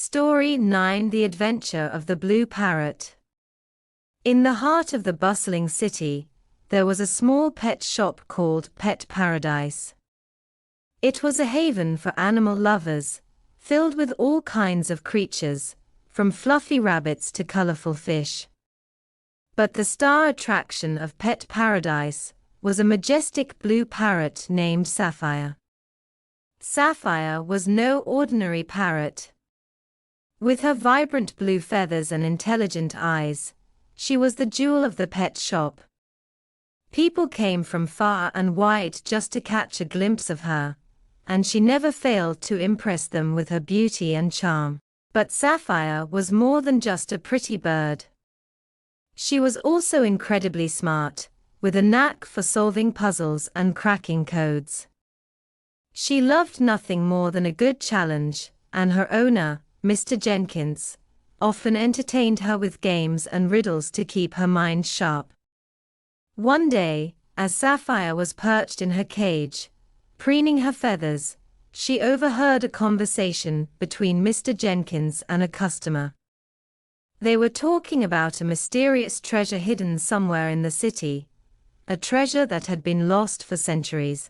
Story 9: The Adventure of the Blue Parrot. In the heart of the bustling city, there was a small pet shop called Pet Paradise. It was a haven for animal lovers, filled with all kinds of creatures, from fluffy rabbits to colorful fish. But the star attraction of Pet Paradise was a majestic blue parrot named Sapphire. Sapphire was no ordinary parrot. With her vibrant blue feathers and intelligent eyes, she was the jewel of the pet shop. People came from far and wide just to catch a glimpse of her, and she never failed to impress them with her beauty and charm. But Sapphire was more than just a pretty bird. She was also incredibly smart, with a knack for solving puzzles and cracking codes. She loved nothing more than a good challenge, and her owner, Mr. Jenkins, often entertained her with games and riddles to keep her mind sharp. One day, as Sapphire was perched in her cage, preening her feathers, she overheard a conversation between Mr. Jenkins and a customer. They were talking about a mysterious treasure hidden somewhere in the city, a treasure that had been lost for centuries.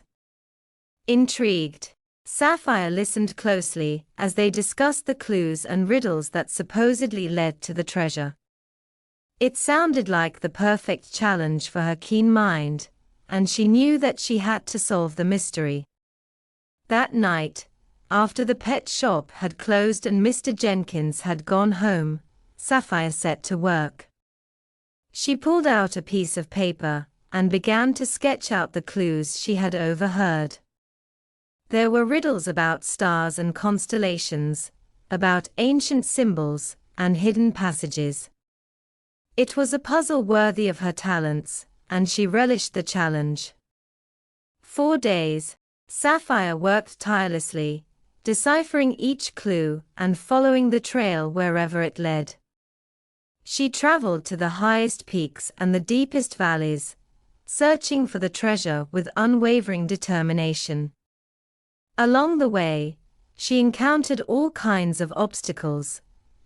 Intrigued, Sapphire listened closely as they discussed the clues and riddles that supposedly led to the treasure. It sounded like the perfect challenge for her keen mind, and she knew that she had to solve the mystery. That night, after the pet shop had closed and Mr. Jenkins had gone home, Sapphire set to work. She pulled out a piece of paper and began to sketch out the clues she had overheard. There were riddles about stars and constellations, about ancient symbols, and hidden passages. It was a puzzle worthy of her talents, and she relished the challenge. 4 days, Sapphire worked tirelessly, deciphering each clue and following the trail wherever it led. She traveled to the highest peaks and the deepest valleys, searching for the treasure with unwavering determination. Along the way, she encountered all kinds of obstacles,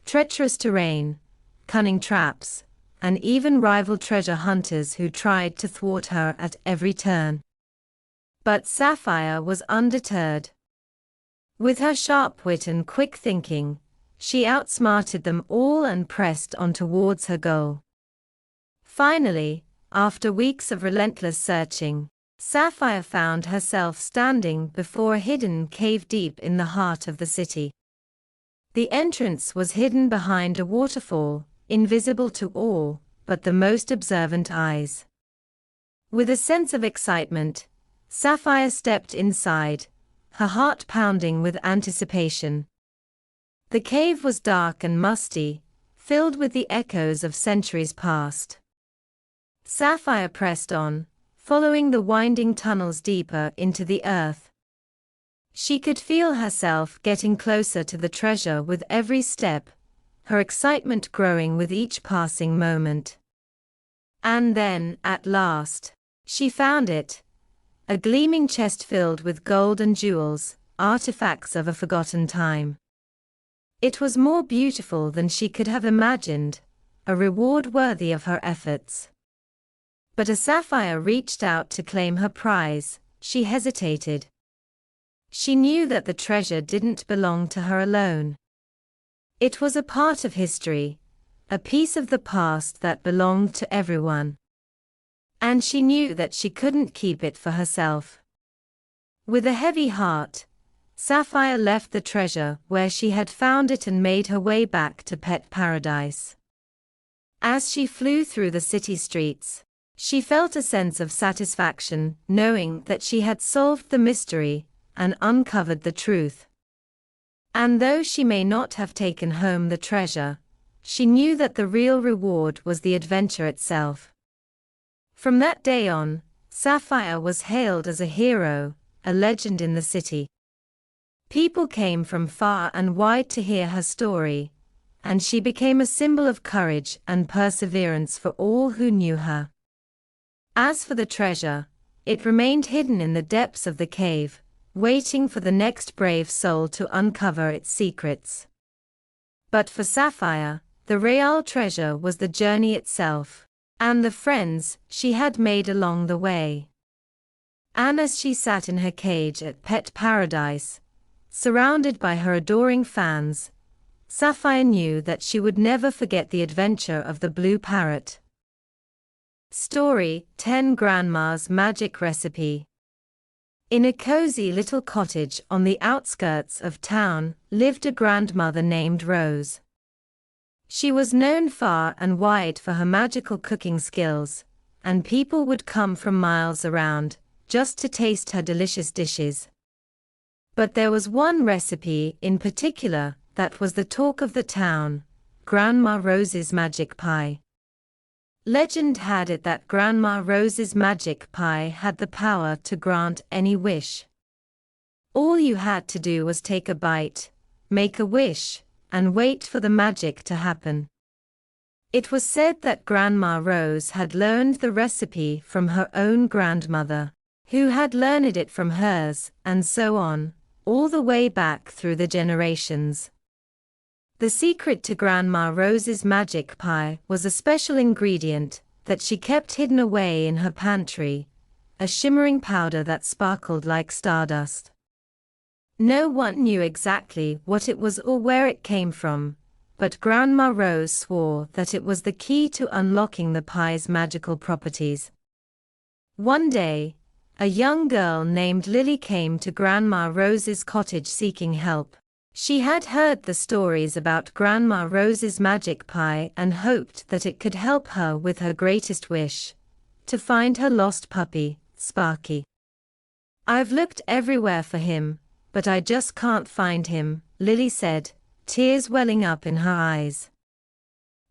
treacherous terrain, cunning traps, and even rival treasure hunters who tried to thwart her at every turn. But Sapphire was undeterred. With her sharp wit and quick thinking, she outsmarted them all and pressed on towards her goal. Finally, after weeks of relentless searching, Sapphire found herself standing before a hidden cave deep in the heart of the city. The entrance was hidden behind a waterfall, invisible to all but the most observant eyes. With a sense of excitement, Sapphire stepped inside, her heart pounding with anticipation. The cave was dark and musty, filled with the echoes of centuries past. Sapphire pressed on, following the winding tunnels deeper into the earth. She could feel herself getting closer to the treasure with every step, her excitement growing with each passing moment. And then, at last, she found it. A gleaming chest filled with gold and jewels, artifacts of a forgotten time. It was more beautiful than she could have imagined, a reward worthy of her efforts. But as Sapphire reached out to claim her prize, she hesitated. She knew that the treasure didn't belong to her alone. It was a part of history, a piece of the past that belonged to everyone. And she knew that she couldn't keep it for herself. With a heavy heart, Sapphire left the treasure where she had found it and made her way back to Pet Paradise. As she flew through the city streets, she felt a sense of satisfaction, knowing that she had solved the mystery and uncovered the truth. And though she may not have taken home the treasure, she knew that the real reward was the adventure itself. From that day on, Sapphire was hailed as a hero, a legend in the city. People came from far and wide to hear her story, and she became a symbol of courage and perseverance for all who knew her. As for the treasure, it remained hidden in the depths of the cave, waiting for the next brave soul to uncover its secrets. But for Sapphire, the real treasure was the journey itself, and the friends she had made along the way. And as she sat in her cage at Pet Paradise, surrounded by her adoring fans, Sapphire knew that she would never forget the adventure of the blue parrot. Story 10: Grandma's Magic Recipe. In a cozy little cottage on the outskirts of town lived a grandmother named Rose. She was known far and wide for her magical cooking skills, and people would come from miles around just to taste her delicious dishes. But there was one recipe in particular that was the talk of the town: Grandma Rose's magic pie. Legend had it that Grandma Rose's magic pie had the power to grant any wish. All you had to do was take a bite, make a wish, and wait for the magic to happen. It was said that Grandma Rose had learned the recipe from her own grandmother, who had learned it from hers, and so on, all the way back through the generations. The secret to Grandma Rose's magic pie was a special ingredient that she kept hidden away in her pantry, a shimmering powder that sparkled like stardust. No one knew exactly what it was or where it came from, but Grandma Rose swore that it was the key to unlocking the pie's magical properties. One day, a young girl named Lily came to Grandma Rose's cottage seeking help. She had heard the stories about Grandma Rose's magic pie and hoped that it could help her with her greatest wish: to find her lost puppy, Sparky. "I've looked everywhere for him, but I just can't find him," Lily said, tears welling up in her eyes.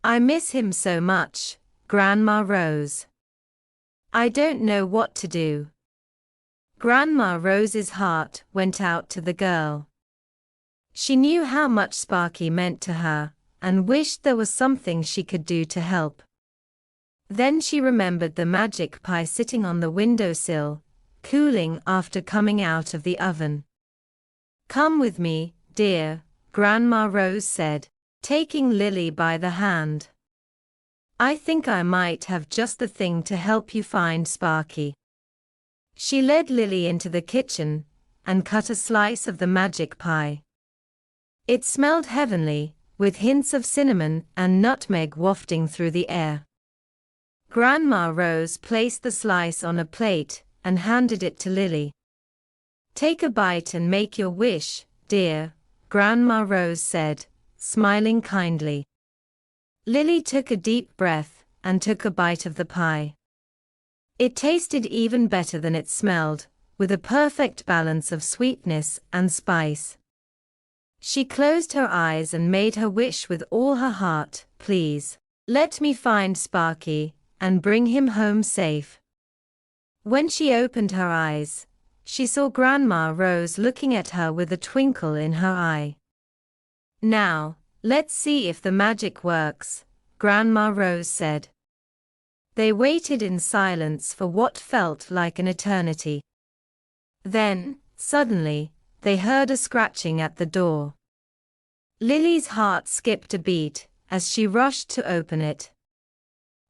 "I miss him so much, Grandma Rose. I don't know what to do." Grandma Rose's heart went out to the girl. She knew how much Sparky meant to her, and wished there was something she could do to help. Then she remembered the magic pie sitting on the windowsill, cooling after coming out of the oven. "Come with me, dear," Grandma Rose said, taking Lily by the hand. "I think I might have just the thing to help you find Sparky." She led Lily into the kitchen and cut a slice of the magic pie. It smelled heavenly, with hints of cinnamon and nutmeg wafting through the air. Grandma Rose placed the slice on a plate and handed it to Lily. "Take a bite and make your wish, dear," Grandma Rose said, smiling kindly. Lily took a deep breath and took a bite of the pie. It tasted even better than it smelled, with a perfect balance of sweetness and spice. She closed her eyes and made her wish with all her heart: "Please, let me find Sparky and bring him home safe." When she opened her eyes, she saw Grandma Rose looking at her with a twinkle in her eye. "Now, let's see if the magic works," Grandma Rose said. They waited in silence for what felt like an eternity. Then, suddenly, they heard a scratching at the door. Lily's heart skipped a beat as she rushed to open it.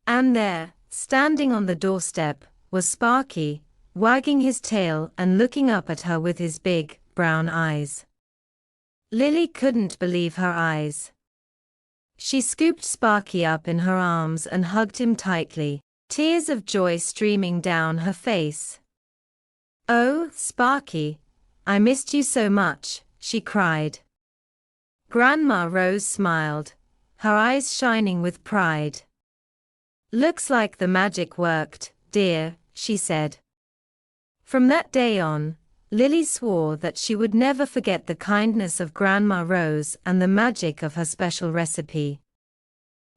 And there, standing on the doorstep, was Sparky, wagging his tail and looking up at her with his big, brown eyes. Lily couldn't believe her eyes. She scooped Sparky up in her arms and hugged him tightly, tears of joy streaming down her face. "Oh, Sparky, I missed you so much," she cried. Grandma Rose smiled, her eyes shining with pride. "Looks like the magic worked, dear," she said. From that day on, Lily swore that she would never forget the kindness of Grandma Rose and the magic of her special recipe.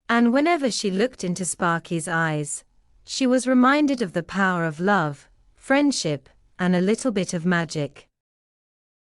And whenever she looked into Sparky's eyes, she was reminded of the power of love, friendship, and a little bit of magic.